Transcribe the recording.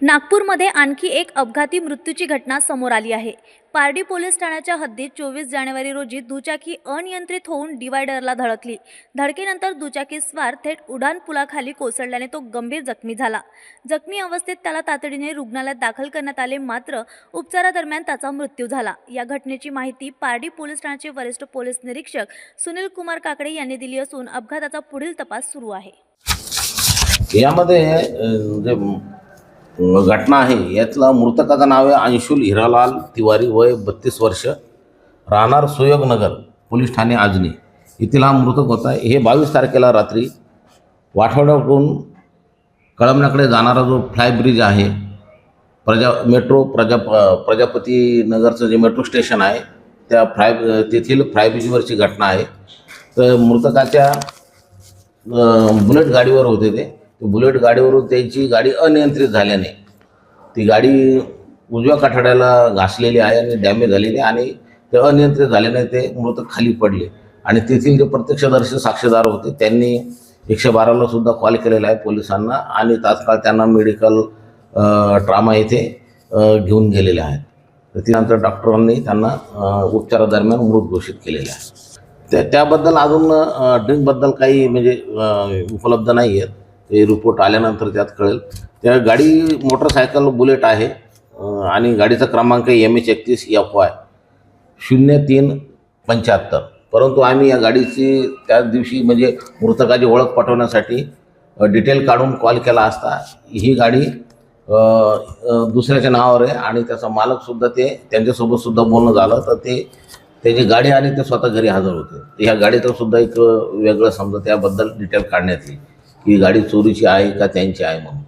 नागपूरमध्ये आणखी एक अपघाती मृत्यूची घटना समोर आली आहे। पारडी पोलीस ठाण्याच्या हद्दीत 24 जानेवारी रोजी दुचाकी अनियंत्रित होऊन डिवायडरला धडकली। धडकेनंतर दुचाकी स्वार थेट उड्डाण पुलाखाली कोसळल्याने तो गंभीर जखमी झाला। जखमी अवस्थेत त्याला तातडीने रुग्णालयात दाखल करण्यात आले, मात्र उपचारादरम्यान त्याचा मृत्यू झाला। या घटनेची माहिती पारडी पोलीस ठाण्याचे वरिष्ठ पोलीस निरीक्षक सुनील कुमार काकडे यांनी दिली असून अपघाताचा पुढील तपास सुरू आहे। यामध्ये घटना आहे, यातला मृतकाचं नाव आहे अंशुल हिरालाल तिवारी, वय 32 वर्ष, राहणार सुयोगनगर, पोलीस ठाणे आजनी येथील हा मृतक होता। हे 22 तारखेला रात्री वाठवड्याकडून कळमण्याकडे जाणारा जो फ्लाय ब्रिज आहे, प्रजापती नगरचं जे मेट्रो स्टेशन आहे त्या तेथील फ्लाय ब्रिजवरची घटना आहे। तर मृतकाच्या बुलेट गाडीवर होते ते बुलेट गाडीवरून त्यांची गाडी अनियंत्रित झाल्याने ती गाडी उजव्या काठाड्याला घासलेली आहे आणि डॅमेज झालेली, आणि ते अनियंत्रित झाल्याने ते मृतक खाली पडले। आणि तेथील जे प्रत्यक्षदर्शी साक्षीदार होते त्यांनी 112ला सुद्धा कॉल केलेला आहे पोलिसांना, आणि तात्काळ त्यांना मेडिकल ट्रामा येथे घेऊन गेलेले आहेत। तर त्यानंतर डॉक्टरांनी त्यांना उपचारादरम्यान मृत घोषित केलेले आहे। त्याबद्दल अजून ड्रिंकबद्दल काही उपलब्ध नाही आहेत, ते रिपोर्ट आल्यानंतर त्यात कळेल। त्या गाडी मोटरसायकल बुलेट आहे आणि गाडीचा क्रमांक MH31FY 0375। परंतु आम्ही या गाडीची त्याच दिवशी मृतकाची ओळख पटवण्यासाठी डिटेल काढून कॉल केला असता ही गाडी दुसऱ्याच्या नावावर आहे आणि त्याचा मालकसुद्धा त्यांच्यासोबत सुद्धा बोलणं झालं, तर त्याची गाडी आणि ते स्वतः घरी हजर होते। ह्या गाडीचं सुद्धा एक वेगळं समजा त्याबद्दल डिटेल काढण्यात येईल की गाडी चोरीची आहे का त्यांची आहे म्हणून।